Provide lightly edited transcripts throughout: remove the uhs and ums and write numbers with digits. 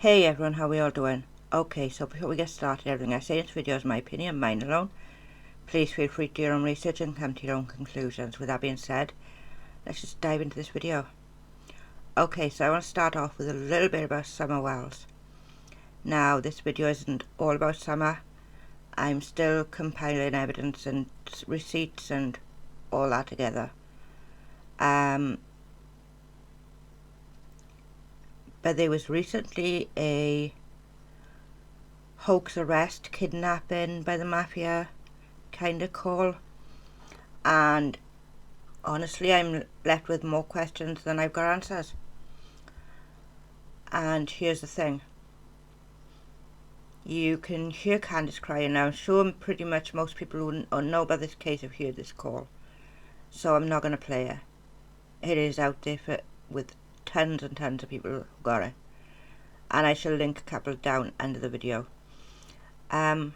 Hey everyone, how are we all doing? Okay, so before we get started, everything I say in this video is my opinion, mine alone. Please feel free to do your own research and come to your own conclusions. With that being said, let's just dive into this video. Okay, so I want to start off with a little bit about summer wells. Now, this video isn't all about summer. I'm still compiling evidence and receipts and all that together. But there was recently a hoax arrest, kidnapping by the mafia kind of call, and honestly I'm left with more questions than I've got answers. And here's the thing, you can hear Candice crying now. I'm sure pretty much most people who know about this case have heard this call, so I'm not going to play it. It is out there with tons and tons of people who got it, and I shall link a couple down under the video. Right,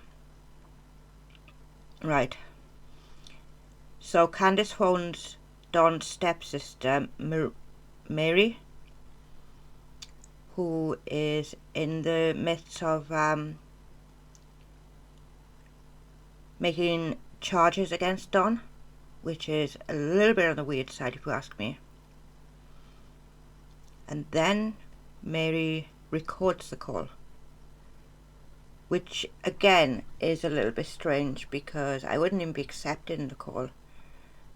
so Candice phones Don's stepsister Mary, who is in the midst of making charges against Don, which is a little bit on the weird side if you ask me. And then Mary records the call, which again is a little bit strange because I wouldn't even be accepting the call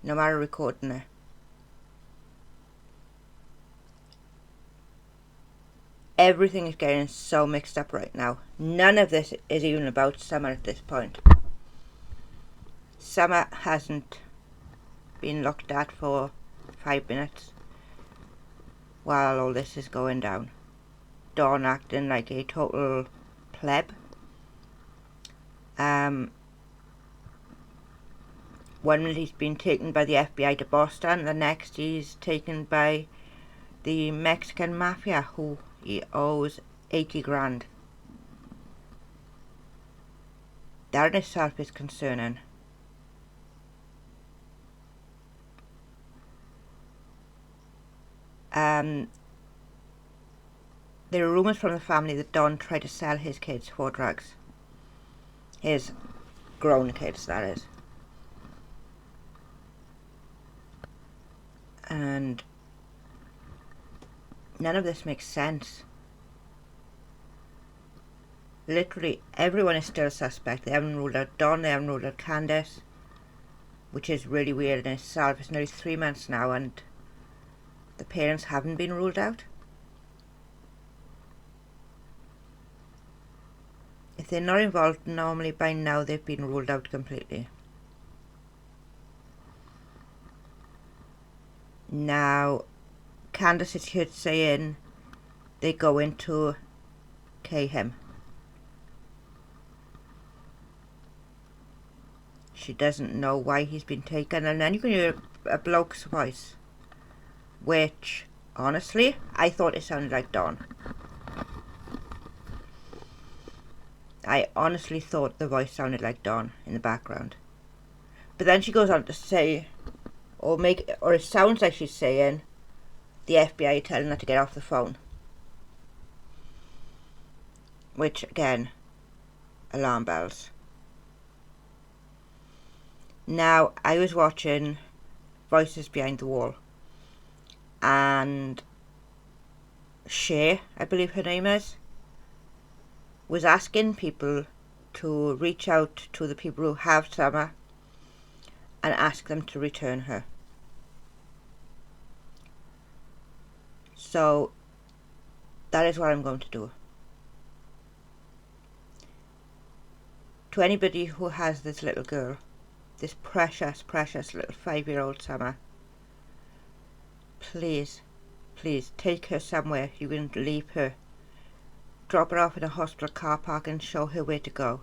no matter recording it. Everything is getting so mixed up right now. None of this is even about Summer at this point. Summer hasn't been looked at for 5 minutes while all this is going down. Don acting like a total pleb. One minute he's been taken by the FBI to Boston, the next he's taken by the Mexican mafia, who he owes 80 grand. That in itself is concerning. There are rumours from the family that Don tried to sell his kids for drugs. His grown kids, that is. And none of this makes sense. Literally everyone is still a suspect. They haven't ruled out Don, they haven't ruled out Candice, which is really weird in itself. It's nearly 3 months now and the parents haven't been ruled out. If they're not involved, normally by now they've been ruled out completely. Now, Candice is here saying they go into him. She doesn't know why he's been taken, and then you can hear a bloke's voice, which, honestly, I thought it sounded like Don. I honestly thought the voice sounded like Don in the background. But then she goes on to say, or it sounds like she's saying, the FBI are telling her to get off the phone. Which, again, alarm bells. Now, I was watching Voices Behind the Wall, and Shay, I believe her name is, was asking people to reach out to the people who have Summer and ask them to return her. So that is what I'm going to do. To anybody who has this little girl, this precious, precious little 5-year-old Summer, please, please take her somewhere you can leave her. Drop her off in a hospital car park and show her where to go.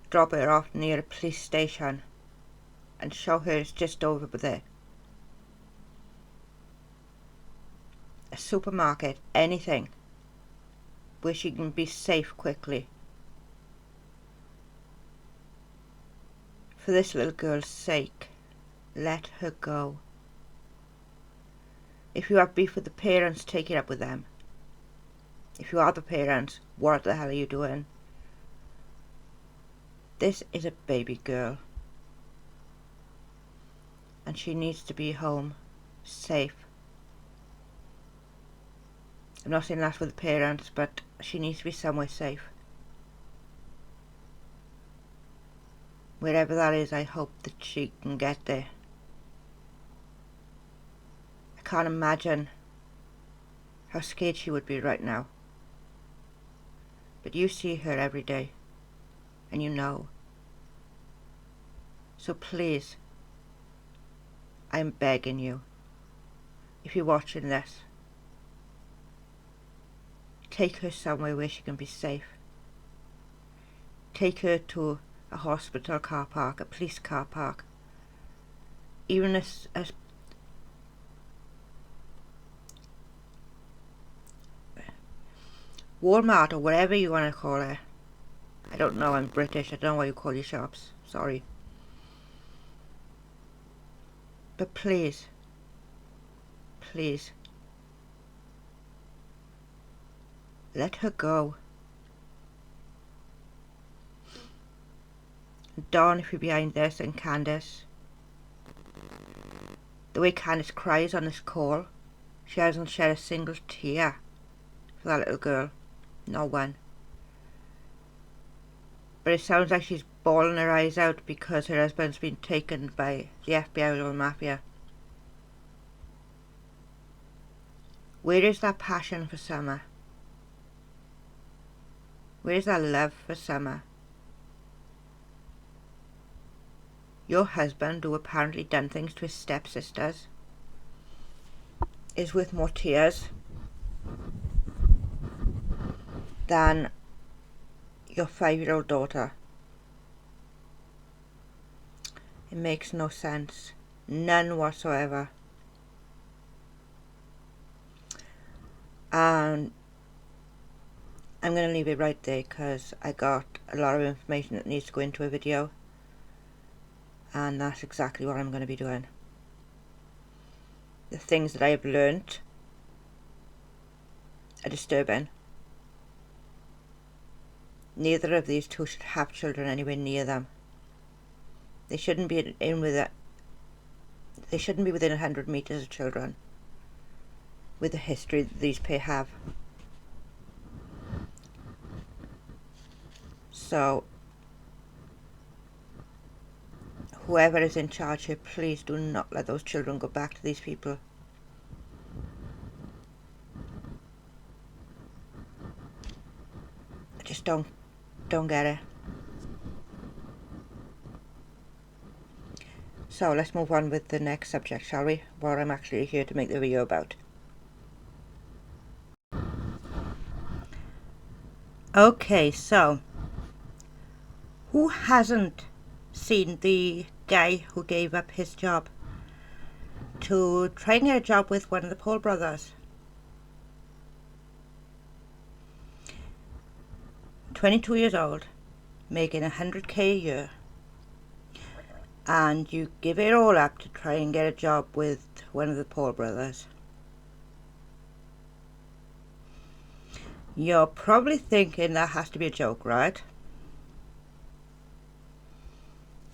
Drop her off near a police station and show her it's just over there. A supermarket, anything, where she can be safe quickly. For this little girl's sake, let her go. If you have beef with the parents, take it up with them. If you are the parents, what the hell are you doing? This is a baby girl, and she needs to be home, safe. I'm not saying that's for the parents, but she needs to be somewhere safe. Wherever that is, I hope that she can get there. I can't imagine how scared she would be right now. But you see her every day, and you know. So please, I'm begging you, if you're watching this, take her somewhere where she can be safe. Take her to a hospital car park, a police car park, even a Walmart or whatever you want to call it. I don't know, I'm British, I don't know what you call your shops, sorry. But please, please, let her go. Dawn, if you're behind this, and Candace. The way Candace cries on this call, she hasn't shed a single tear for that little girl. No one. But it sounds like she's bawling her eyes out because her husband's been taken by the FBI or the mafia. Where is that passion for Summer? Where is that love for Summer? Your husband, who apparently done things to his stepsisters, is with more tears than your 5-year-old daughter. It makes no sense. None whatsoever. And I'm going to leave it right there because I got a lot of information that needs to go into a video. And that's exactly what I'm going to be doing. The things that I have learnt are disturbing. Neither of these two should have children anywhere near them. They shouldn't be in with it. They shouldn't be within 100 meters of children with the history that these pair have. So, whoever is in charge here, please do not let those children go back to these people. I just don't get it. So let's move on with the next subject, shall we? What I'm actually here to make the video about. Okay, so who hasn't seen the guy who gave up his job to try and get a job with one of the Paul brothers? 22 years old, making 100k a year, and you give it all up to try and get a job with one of the Paul brothers. You're probably thinking that has to be a joke, right?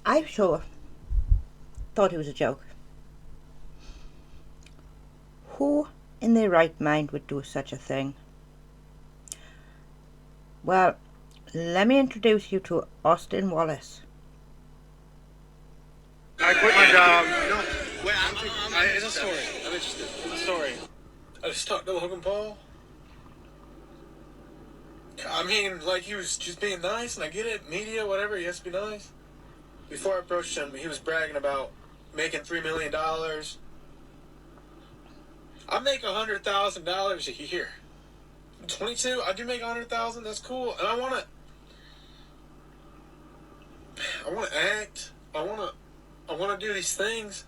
I sure thought it was a joke. Who in their right mind would do such a thing? Well, let me introduce you to Austin Wallace. I quit my job. No, wait, it's a story. I'm interested. It's a story. I just talked to Logan Paul. I mean, like, he was just being nice, and I get it. Media, whatever, he has to be nice. Before I approached him, he was bragging about making $3 million. I make $100,000 a year. I'm 22, I do make $100,000, that's cool. And I want to act. I want to do these things.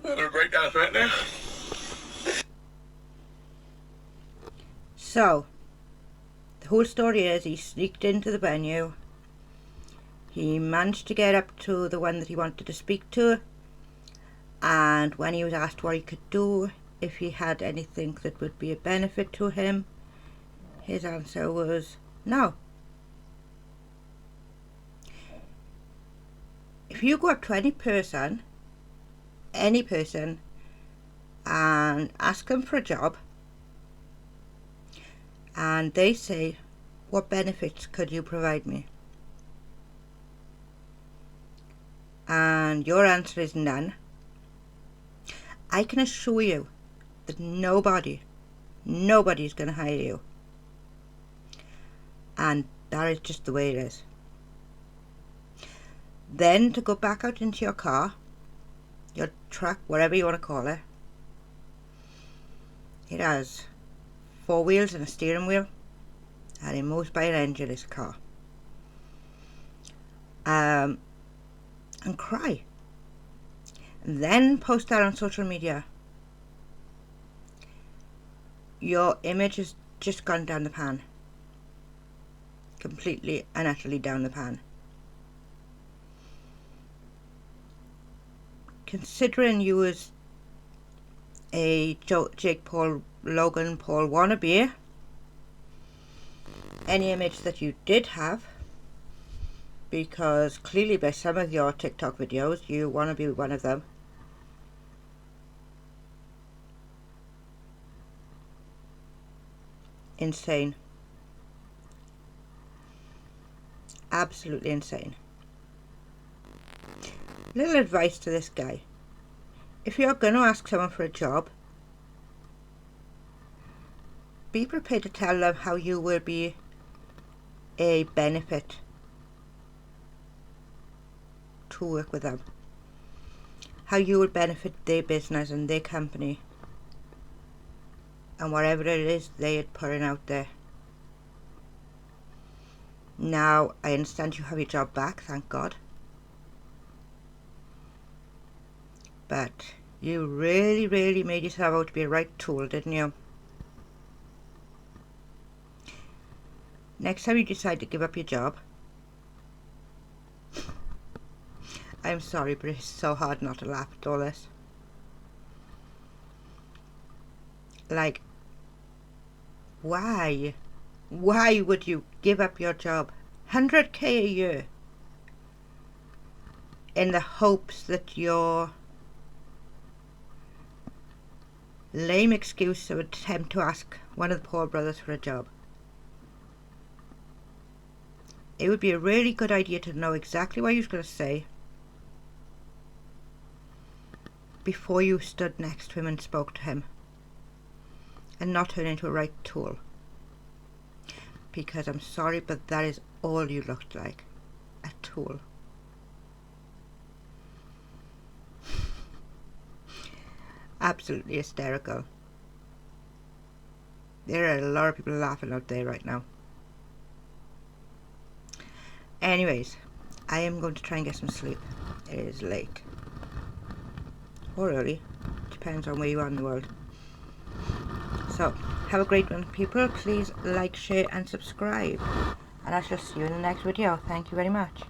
I'm going to break down right now. So, the whole story is he sneaked into the venue. He managed to get up to the one that he wanted to speak to, and when he was asked what he could do, if he had anything that would be a benefit to him. His answer was no. If you go up to any person, and ask them for a job, and they say, what benefits could you provide me? And your answer is none. I can assure you that nobody's going to hire you. And that is just the way it is. Then to go back out into your car, your truck, whatever you want to call it. It has 4 wheels and a steering wheel, and it moves by an engine, this car. And cry. And then post that on social media. Your image has just gone down the pan. Completely and utterly down the pan. Considering you was a Jake Paul, Logan Paul wannabe, any image that you did have, because clearly by some of your TikTok videos you want to be one of them, insane. Absolutely insane. Little advice to this guy. If you're going to ask someone for a job, be prepared to tell them how you will be a benefit to work with them. How you will benefit their business and their company and whatever it is they are putting out there. Now, I understand you have your job back, thank God. But you really made yourself out to be a right tool, didn't you? Next time you decide to give up your job, I'm sorry, but it's so hard not to laugh at all this. Like, why? Why would you give up your job? 100k a year in the hopes that your lame excuse or attempt to ask one of the Paul brothers for a job? It would be a really good idea to know exactly what he was going to say before you stood next to him and spoke to him, and not turn into a right tool. Because I'm sorry, but that is all you looked like. A tool. Absolutely hysterical. There are a lot of people laughing out there right now. Anyways, I am going to try and get some sleep. It is late. Or early. Depends on where you are in the world. So, have a great one, people. Please like, share and subscribe. And I shall see you in the next video. Thank you very much.